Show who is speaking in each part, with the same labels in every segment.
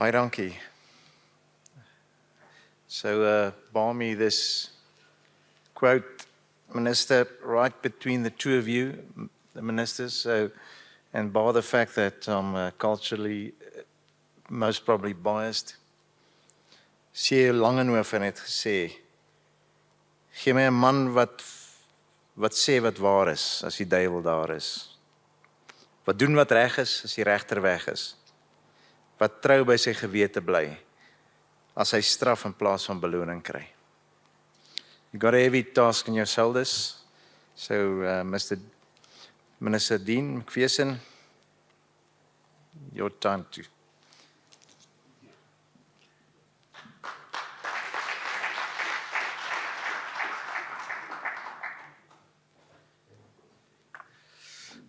Speaker 1: Baie dankie. So, Barmy, this quote, Minister, right between the two of you, the ministers, and bar the fact that I'm culturally most probably biased, C.L. Langenhoven het gesê, gee my 'n man wat sê wat waar is, as die duiwel daar is. Wat doen wat reg is, as die regter weg is. Wat trou by sy gewete bly, as hy straf in plaas van beloning kry. You got a heavy task on your shoulders. So, Mr. Minister Dean Macpherson, your time to.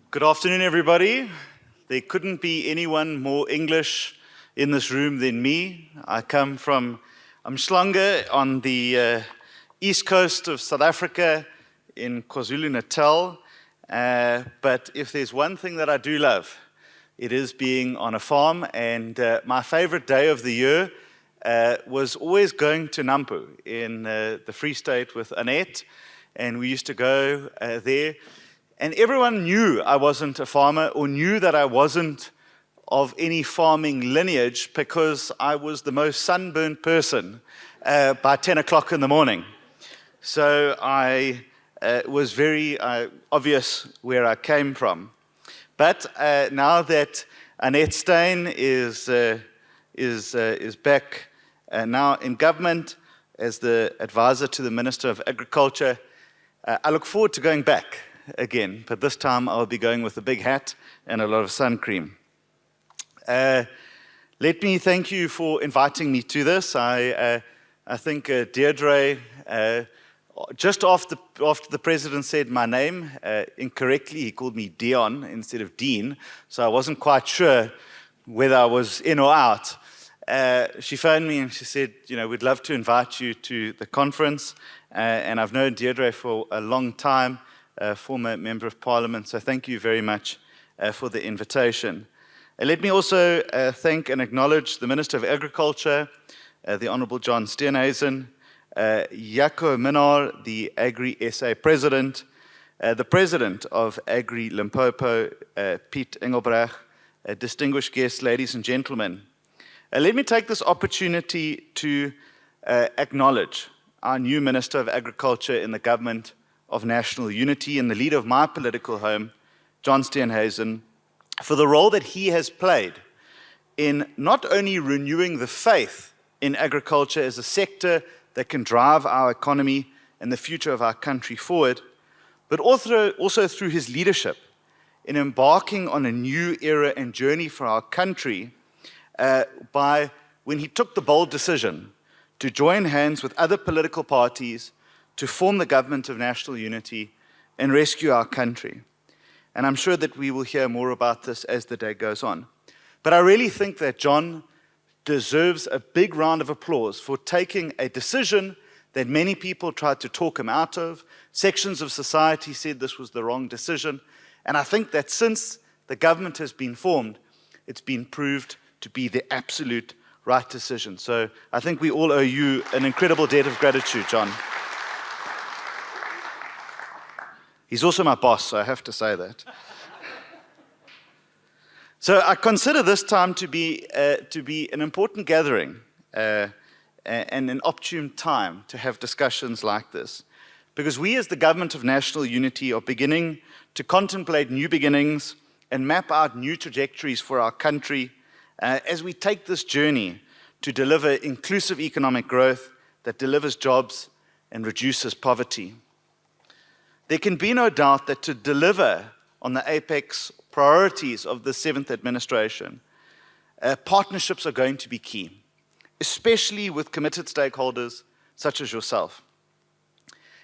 Speaker 2: Good afternoon, everybody. There couldn't be anyone more English in this room than me. I come from Umhlanga on the east coast of South Africa in KwaZulu-Natal. But if there's one thing that I do love, it is being on a farm. And my favorite day of the year was always going to Nampo in the Free State with Annette. And we used to go there. And everyone knew I wasn't a farmer or knew that I wasn't of any farming lineage because I was the most sunburned person by 10 o'clock in the morning. So I was very obvious where I came from. But now that Annette Steyn is back now in government as the advisor to the Minister of Agriculture, I look forward to going back again, but this time I'll be going with a big hat and a lot of sun cream. Let me thank you for inviting me to this. I think Deirdre, just after the President said my name incorrectly, he called me Dion instead of Dean, so I wasn't quite sure whether I was in or out. She phoned me and she said, you know, we'd love to invite you to the conference, and I've known Deirdre for a long time, former Member of Parliament, so thank you very much for the invitation. Let me also thank and acknowledge the Minister of Agriculture, the Honourable John Steenhuisen, Jaco Minnaar, the Agri SA President, the President of Agri Limpopo, Piet Engelbrecht, distinguished guests, ladies and gentlemen. Let me take this opportunity to acknowledge our new Minister of Agriculture in the Government of National Unity and the leader of my political home, John Steenhuisen, for the role that he has played in not only renewing the faith in agriculture as a sector that can drive our economy and the future of our country forward, but also through his leadership in embarking on a new era and journey for our country by when he took the bold decision to join hands with other political parties to form the Government of National Unity and rescue our country. And I'm sure that we will hear more about this as the day goes on. But I really think that John deserves a big round of applause for taking a decision that many people tried to talk him out of. Sections of society said this was the wrong decision. And I think that since the government has been formed, it's been proved to be the absolute right decision. So I think we all owe you an incredible debt of gratitude, John. He's also my boss, so I have to say that. So I consider this time to be an important gathering and an opportune time to have discussions like this. Because we as the Government of National Unity are beginning to contemplate new beginnings and map out new trajectories for our country as we take this journey to deliver inclusive economic growth that delivers jobs and reduces poverty. There can be no doubt that to deliver on the apex priorities of the 7th administration, partnerships are going to be key, especially with committed stakeholders such as yourself.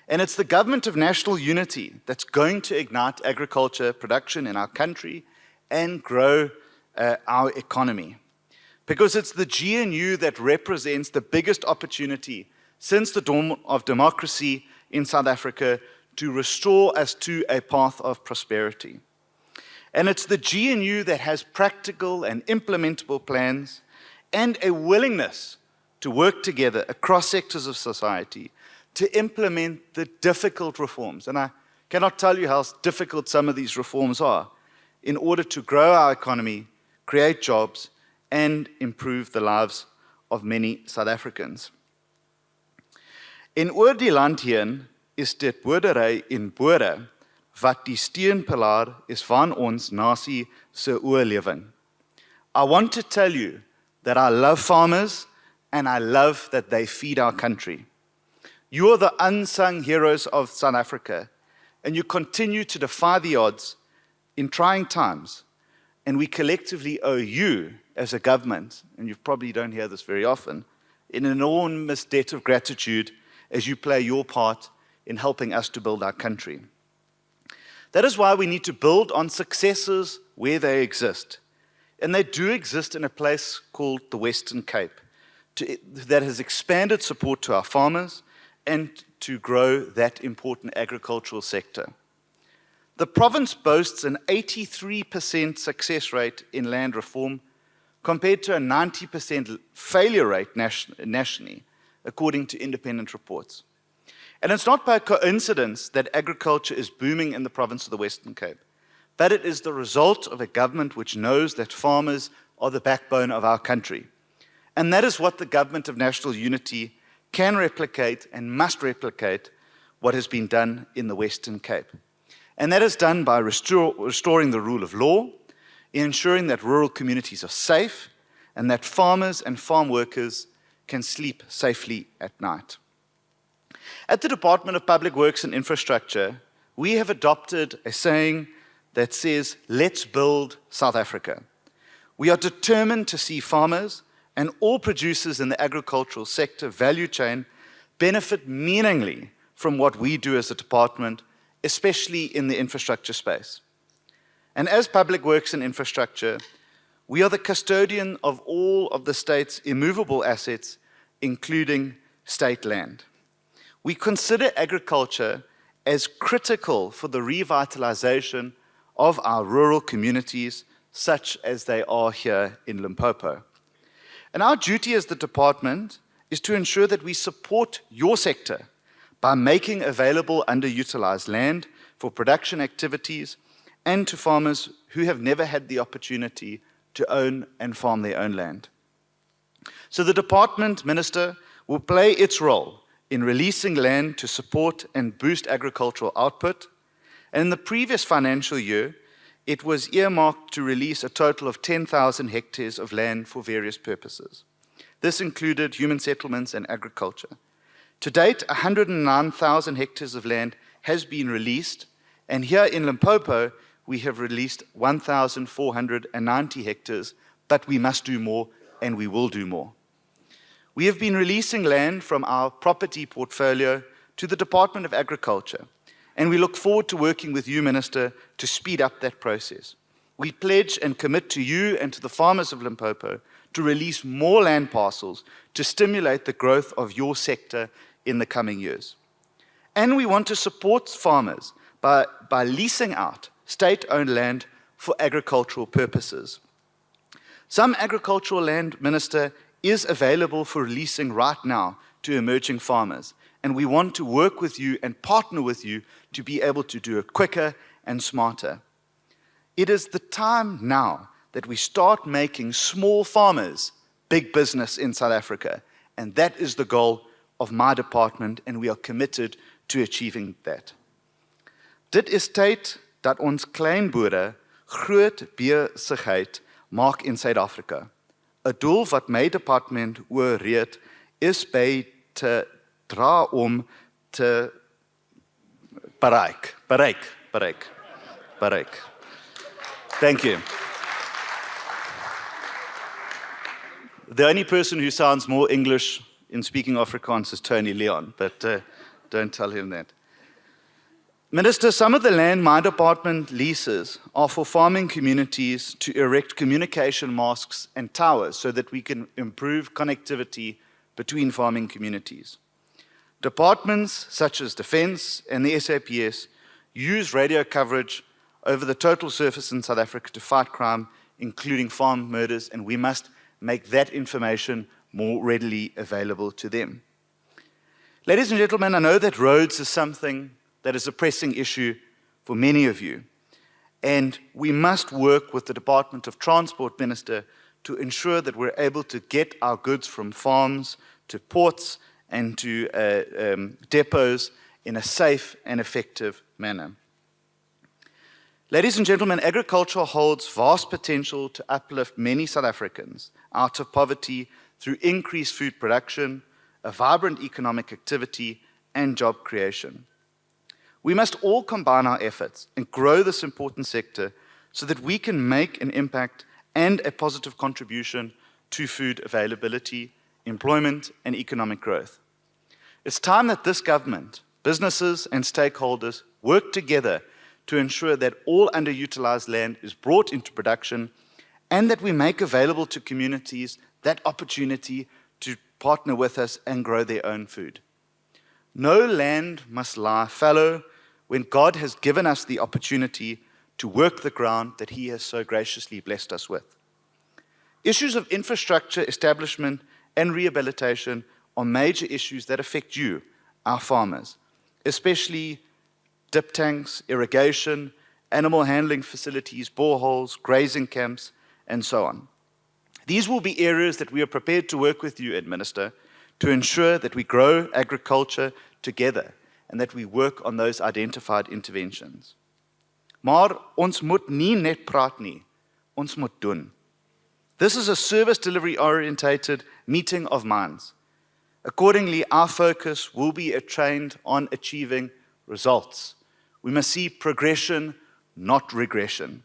Speaker 2: And it's the Government of National Unity that's going to ignite agriculture production in our country and grow our economy. Because it's the GNU that represents the biggest opportunity since the dawn of democracy in South Africa to restore us to a path of prosperity. And it's the GNU that has practical and implementable plans and a willingness to work together across sectors of society to implement the difficult reforms. And I cannot tell you how difficult some of these reforms are in order to grow our economy, create jobs, and improve the lives of many South Africans. En oor die land heen is dit boerdery en boere wat die steunpilaar is van ons nasie se oorlewing. I want to tell you that I love farmers and I love that they feed our country. You are the unsung heroes of South Africa, and you continue to defy the odds in trying times, and we collectively owe you as a government, and you probably don't hear this very often, an enormous debt of gratitude as you play your part in helping us to build our country. That is why we need to build on successes where they exist. And they do exist in a place called the Western Cape that has expanded support to our farmers and to grow that important agricultural sector. The province boasts an 83% success rate in land reform compared to a 90% failure rate nationally, according to independent reports. And it's not by coincidence that agriculture is booming in the province of the Western Cape, but it is the result of a government which knows that farmers are the backbone of our country. And that is what the government of national unity can replicate and must replicate what has been done in the Western Cape. And that is done by restoring the rule of law, ensuring that rural communities are safe, and that farmers and farm workers can sleep safely at night. At the Department of Public Works and Infrastructure, we have adopted a saying that says, let's build South Africa. We are determined to see farmers and all producers in the agricultural sector value chain benefit meaningfully from what we do as a department, especially in the infrastructure space. And as Public Works and Infrastructure, we are the custodian of all of the state's immovable assets, including state land. We consider agriculture as critical for the revitalization of our rural communities, such as they are here in Limpopo. And our duty as the department is to ensure that we support your sector by making available underutilized land for production activities and to farmers who have never had the opportunity to own and farm their own land. So the department, Minister, will play its role in releasing land to support and boost agricultural output. And in the previous financial year, it was earmarked to release a total of 10,000 hectares of land for various purposes. This included human settlements and agriculture. To date, 109,000 hectares of land has been released, and here in Limpopo, we have released 1,490 hectares, but we must do more, and we will do more. We have been releasing land from our property portfolio to the Department of Agriculture, and we look forward to working with you, Minister, to speed up that process. We pledge and commit to you and to the farmers of Limpopo to release more land parcels to stimulate the growth of your sector in the coming years. And we want to support farmers by leasing out state-owned land for agricultural purposes. Some agricultural land, Minister, is available for releasing right now to emerging farmers. And we want to work with you and partner with you to be able to do it quicker and smarter. It is the time now that we start making small farmers big business in South Africa. And that is the goal of my department, and we are committed to achieving that. Dit is tyd dat ons kleinboere groot besigheid maak in Suid-Afrika. 'n Doel wat my departement oorreed is by te dra om te bereik. Thank you. The only person who sounds more English in speaking Afrikaans is Tony Leon, but don't tell him that. Minister, some of the land my department leases are for farming communities to erect communication masts and towers so that we can improve connectivity between farming communities. Departments such as Defence and the SAPS use radio coverage over the total surface in South Africa to fight crime, including farm murders, and we must make that information more readily available to them. Ladies and gentlemen, I know that roads is something that is a pressing issue for many of you, and we must work with the Department of Transport Minister to ensure that we're able to get our goods from farms to ports and to depots in a safe and effective manner. Ladies and gentlemen, agriculture holds vast potential to uplift many South Africans out of poverty through increased food production, a vibrant economic activity, and job creation. We must all combine our efforts and grow this important sector so that we can make an impact and a positive contribution to food availability, employment, and economic growth. It's time that this government, businesses, and stakeholders work together to ensure that all underutilized land is brought into production and that we make available to communities that opportunity to partner with us and grow their own food. No land must lie fallow when God has given us the opportunity to work the ground that He has so graciously blessed us with. Issues of infrastructure, establishment, and rehabilitation are major issues that affect you, our farmers, especially dip tanks, irrigation, animal handling facilities, boreholes, grazing camps, and so on. These will be areas that we are prepared to work with you, Minister, to ensure that we grow agriculture together and that we work on those identified interventions. Maar ons moet nie net praat nie, ons moet doen. This is a service delivery orientated meeting of minds. Accordingly, our focus will be trained on achieving results. We must see progression, not regression.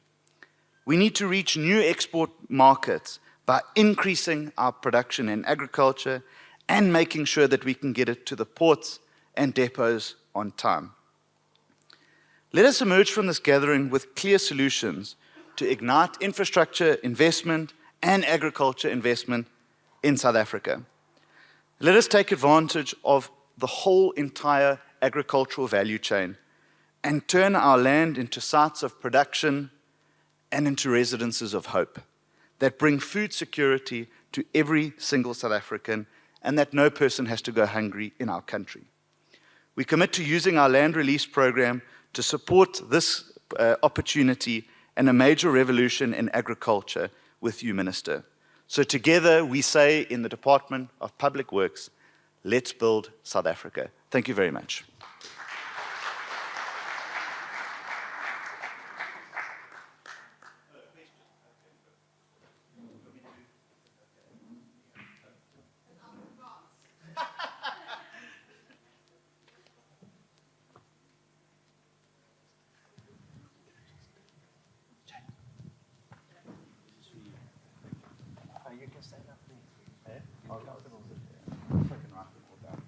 Speaker 2: We need to reach new export markets by increasing our production in agriculture and making sure that we can get it to the ports and depots on time. Let us emerge from this gathering with clear solutions to ignite infrastructure investment and agriculture investment in South Africa. Let us take advantage of the whole entire agricultural value chain and turn our land into sites of production and into residences of hope that bring food security to every single South African and that no person has to go hungry in our country. We commit to using our land release program to support this opportunity and a major revolution in agriculture with you, Minister. So together we say in the Department of Public Works, let's build South Africa. Thank you very much.
Speaker 1: You can stand up, please. I'll write them all
Speaker 2: I can write them all down.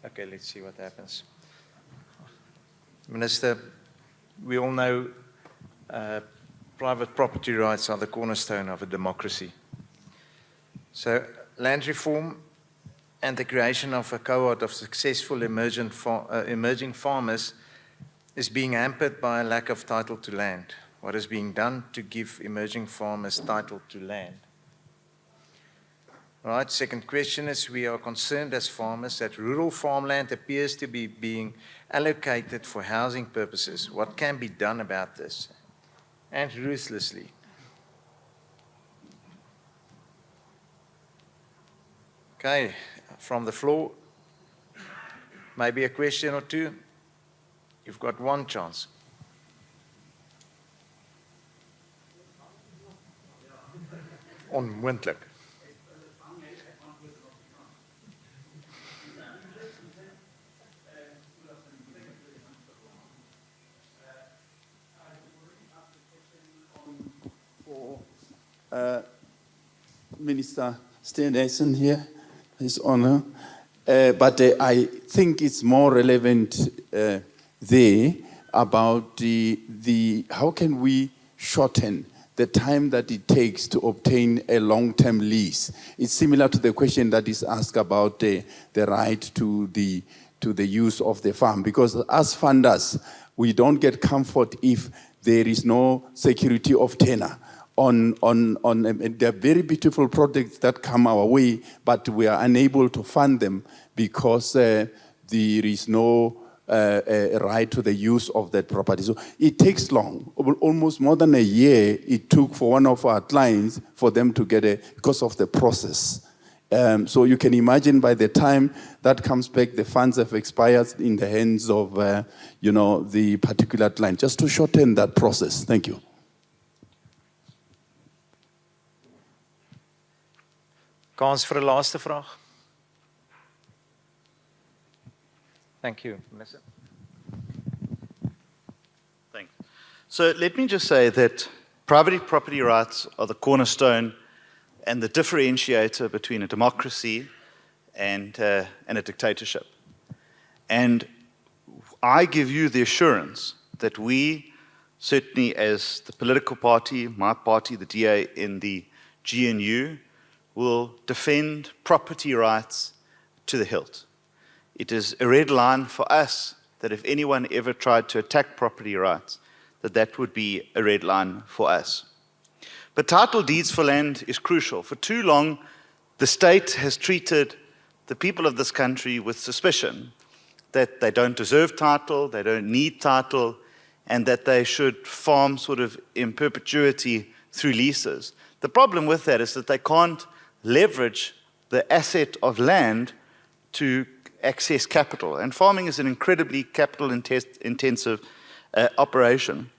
Speaker 1: Okay, let's see what happens. Minister, we all know private property rights are the cornerstone of a democracy. So land reform and the creation of a cohort of successful emerging farmers is being hampered by a lack of title to land. What is being done to give emerging farmers title to land? Right, second question is, we are concerned as farmers that rural farmland appears to be being allocated for housing purposes. What can be done about this? And ruthlessly. Okay, from the floor, maybe a question or two. You've got one chance. Onmoontlik.
Speaker 3: Minister Steenhuisen here, His Honor. But I think it's more relevant there. about how can we shorten the time that it takes to obtain a long-term lease. It's similar to the question that is asked about the right to the use of the farm, because as funders, we don't get comfort if there is no security of tenure. There are very beautiful projects that come our way, but we are unable to fund them because there is no a right to the use of that property. So it takes long, almost more than a year it took for one of our clients for them to get because of the process. So you can imagine by the time that comes back, the funds have expired in the hands of the particular client, just to shorten that process. Thank you.
Speaker 1: Kans vir 'n laaste vraag. Thank you, Minister.
Speaker 2: Thanks. So let me just say that private property rights are the cornerstone and the differentiator between a democracy and a dictatorship. And I give you the assurance that we, certainly as the political party, my party, the DA in the GNU, will defend property rights to the hilt. It is a red line for us that if anyone ever tried to attack property rights, that would be a red line for us. But title deeds for land is crucial. For too long, the state has treated the people of this country with suspicion that they don't deserve title, they don't need title, and that they should farm sort of in perpetuity through leases. The problem with that is that they can't leverage the asset of land to access capital. And farming is an incredibly capital-intensive operation.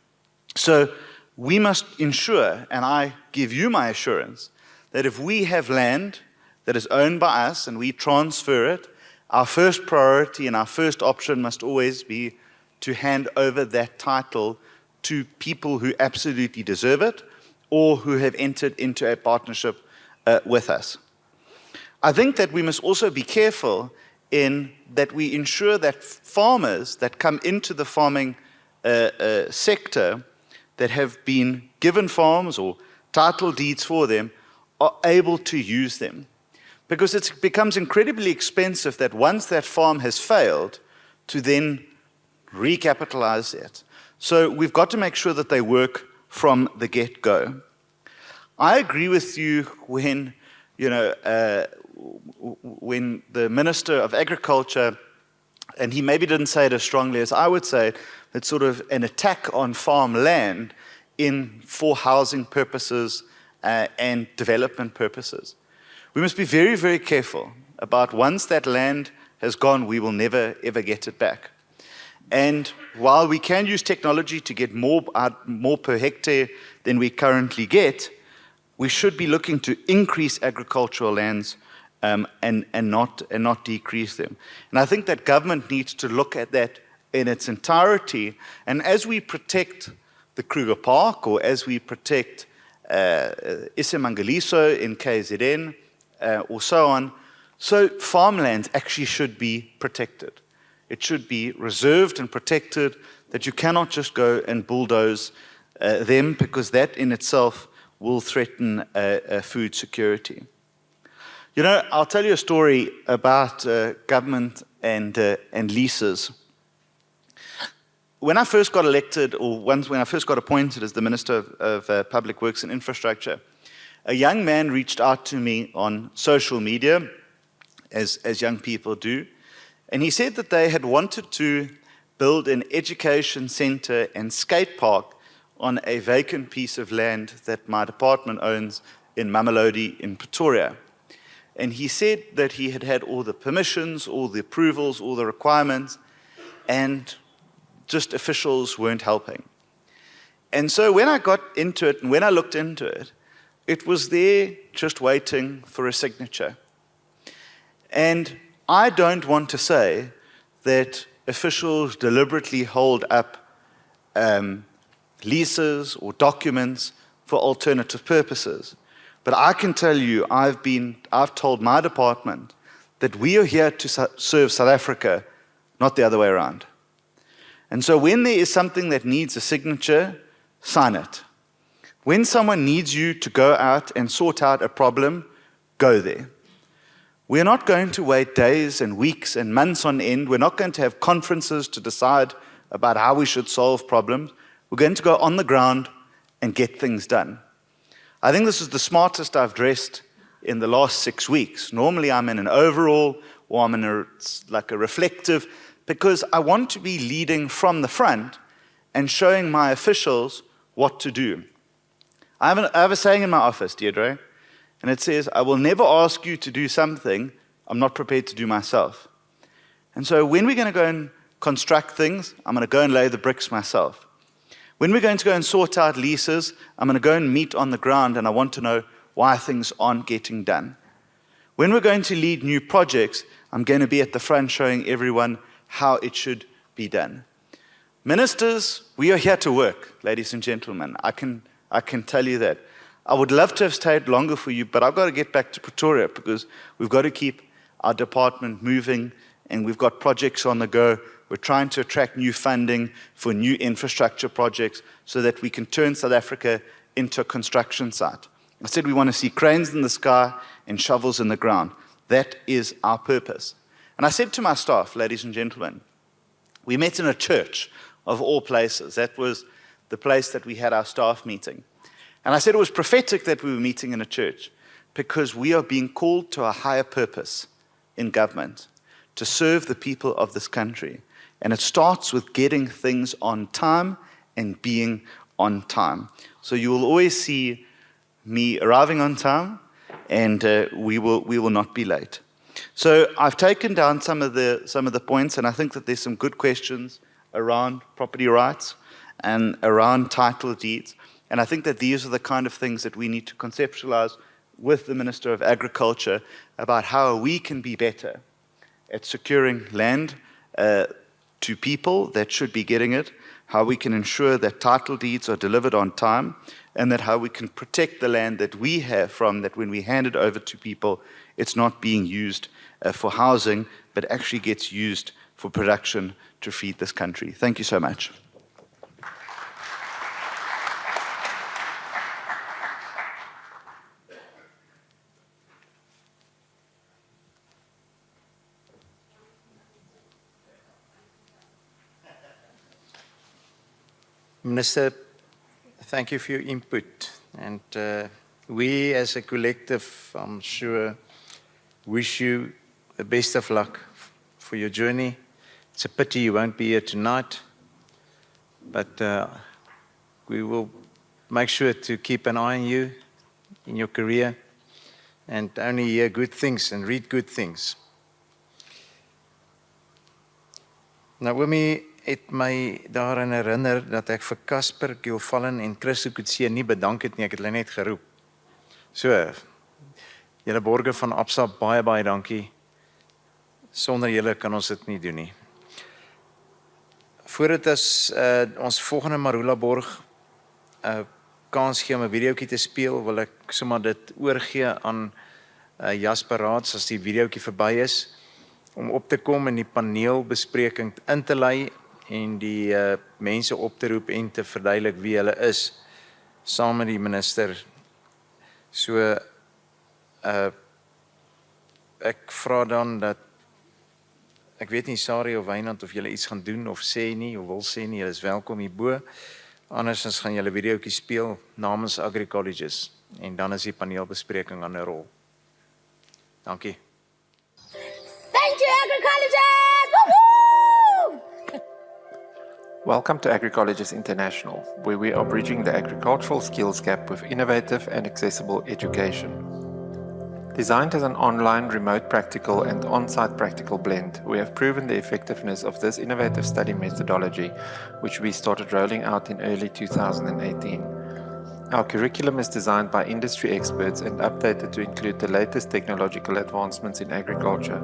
Speaker 2: So we must ensure, and I give you my assurance, that if we have land that is owned by us and we transfer it, our first priority and our first option must always be to hand over that title to people who absolutely deserve it or who have entered into a partnership with us. I think that we must also be careful in that we ensure that farmers that come into the farming sector that have been given farms or title deeds for them are able to use them. Because it becomes incredibly expensive that once that farm has failed to then recapitalize it. So we've got to make sure that they work from the get-go. I agree with you when, when the Minister of Agriculture, and he maybe didn't say it as strongly as I would say it, it's sort of an attack on farmland for housing purposes and development purposes. We must be very, very careful about once that land has gone, we will never, ever get it back. And while we can use technology to get more per hectare than we currently get, we should be looking to increase agricultural lands and not decrease them. And I think that government needs to look at that in its entirety. And as we protect the Kruger Park, or as we protect Isimangaliso in KZN, or so on, so farmlands actually should be protected. It should be reserved and protected, that you cannot just go and bulldoze them, because that in itself will threaten food security. I'll tell you a story about government and leases. When I first got elected, or when I first got appointed as the Minister of Public Works and Infrastructure, a young man reached out to me on social media, as young people do, and he said that they had wanted to build an education center and skate park on a vacant piece of land that my department owns in Mamelodi in Pretoria. And he said that he had had all the permissions, all the approvals, all the requirements, and just officials weren't helping. And so when I got into it and when I looked into it, it was there just waiting for a signature. And I don't want to say that officials deliberately hold up leases or documents for alternative purposes. But I can tell you, I've told my department that we are here to serve South Africa, not the other way around. And so when there is something that needs a signature, sign it. When someone needs you to go out and sort out a problem, go there. We're not going to wait days and weeks and months on end. We're not going to have conferences to decide about how we should solve problems. We're going to go on the ground and get things done. I think this is the smartest I've dressed in the last 6 weeks. Normally I'm in an overall or I'm in a reflective, because I want to be leading from the front and showing my officials what to do. I have a saying in my office, Deirdre, and it says, I will never ask you to do something I'm not prepared to do myself. And so when we're going to go and construct things, I'm going to go and lay the bricks myself. When we're going to go and sort out leases, I'm going to go and meet on the ground, and I want to know why things aren't getting done. When we're going to lead new projects, I'm going to be at the front showing everyone how it should be done. Ministers, we are here to work, ladies and gentlemen. I can tell you that. I would love to have stayed longer for you, but I've got to get back to Pretoria because we've got to keep our department moving, and we've got projects on the go. We're trying to attract new funding for new infrastructure projects so that we can turn South Africa into a construction site. I said we want to see cranes in the sky and shovels in the ground. That is our purpose. And I said to my staff, ladies and gentlemen, we met in a church of all places. That was the place that we had our staff meeting. And I said it was prophetic that we were meeting in a church because we are being called to a higher purpose in government, to serve the people of this country. And it starts with getting things on time and being on time. So you will always see me arriving on time, and we will not be late. So I've taken down some of the points, and I think that there's some good questions around property rights and around title deeds. And I think that these are the kind of things that we need to conceptualize with the Minister of Agriculture about how we can be better at securing land to people that should be getting it, how we can ensure that title deeds are delivered on time, and that how we can protect the land that we have from that when we hand it over to people, it's not being used for housing, but actually gets used for production to feed this country. Thank you so much.
Speaker 1: Minister, thank you for your input. And we as a collective, I'm sure, wish you the best of luck for your journey. It's a pity you won't be here tonight, but we will make sure to keep an eye on you in your career and only hear good things and read good things. Naomi het my daaraan herinner dat ek vir Casper Kielvallen en Chris Kutse nie bedank het nie, ek het hulle net geroep. So, julle borge van Absa, baie dankie. Sonder julle kan ons dit nie doen nie. Voordat ons volgende Marula Borg kans gee om 'n videoetjie te speel, wil ek sommer dit oorgee aan Jasper Raads as die videoetjie verby is, om op te kom en die paneelbespreking in te lei en die mense op te roep en te verduidelik wie hulle is, saam met die minister. So, ek vra dan dat, ek weet nie, Sari of Wynand, of julle iets gaan doen of sê nie, of wil sê nie, julle is welkom hierbo. Andersins gaan julle videoetjie speel namens Agri Colleges, en dan is die paneelbespreking aan 'n rol. Dankie.
Speaker 4: Thank you, Agri Colleges! Woohoo!
Speaker 5: Welcome to Agri Colleges International, where we are bridging the agricultural skills gap with innovative and accessible education. Designed as an online, remote practical and on-site practical blend, we have proven the effectiveness of this innovative study methodology, which we started rolling out in early 2018. Our curriculum is designed by industry experts and updated to include the latest technological advancements in agriculture,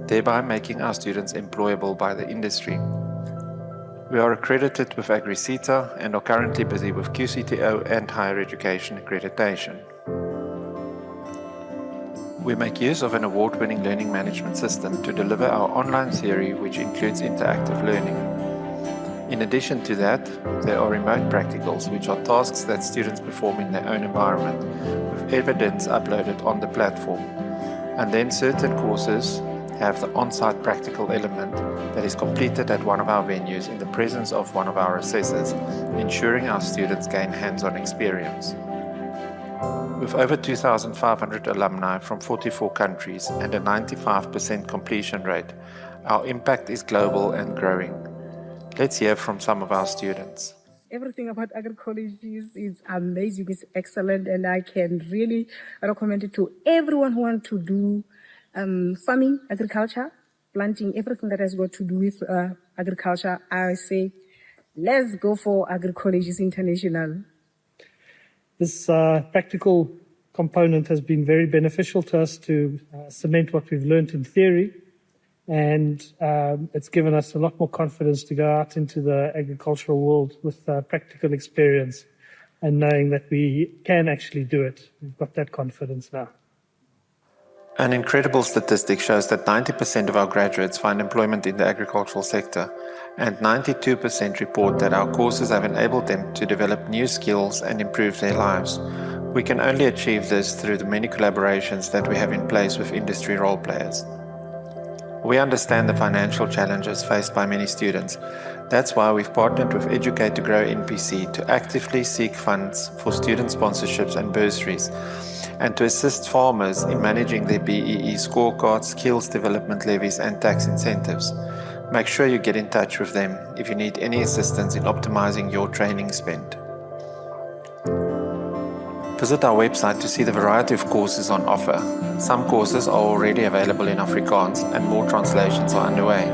Speaker 5: thereby making our students employable by the industry. We are accredited with AgriCETA and are currently busy with QCTO and higher education accreditation. We make use of an award-winning learning management system to deliver our online theory, which includes interactive learning. In addition to that, there are remote practicals, which are tasks that students perform in their own environment, with evidence uploaded on the platform. And then certain courses have the on-site practical element that is completed at one of our venues in the presence of one of our assessors, ensuring our students gain hands-on experience. With over 2,500 alumni from 44 countries and a 95% completion rate, our impact is global and growing. Let's hear from some of our students.
Speaker 6: Everything about Agri Colleges is amazing, it's excellent, and I can really recommend it to everyone who wants to do farming, agriculture, planting, everything that has got to do with agriculture. I say, let's go for Agri Colleges International.
Speaker 7: This practical component has been very beneficial to us to cement what we've learned in theory, and it's given us a lot more confidence to go out into the agricultural world with practical experience and knowing that we can actually do it. We've got that confidence now.
Speaker 5: An incredible statistic shows that 90% of our graduates find employment in the agricultural sector, and 92% report that our courses have enabled them to develop new skills and improve their lives. We can only achieve this through the many collaborations that we have in place with industry role players. We understand the financial challenges faced by many students. That's why we've partnered with Educate to Grow NPC to actively seek funds for student sponsorships and bursaries, and to assist farmers in managing their BEE scorecards, skills development levies, and tax incentives. Make sure you get in touch with them if you need any assistance in optimizing your training spend. Visit our website to see the variety of courses on offer. Some courses are already available in Afrikaans and more translations are underway.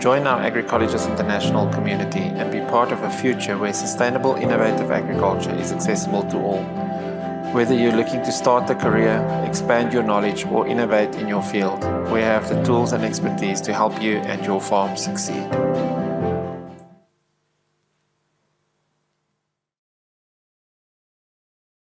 Speaker 5: Join our Agri Colleges International community and be part of a future where sustainable, innovative agriculture is accessible to all. Whether you're looking to start a career, expand your knowledge, or innovate in your field, we have the tools and expertise to help you and your farm succeed.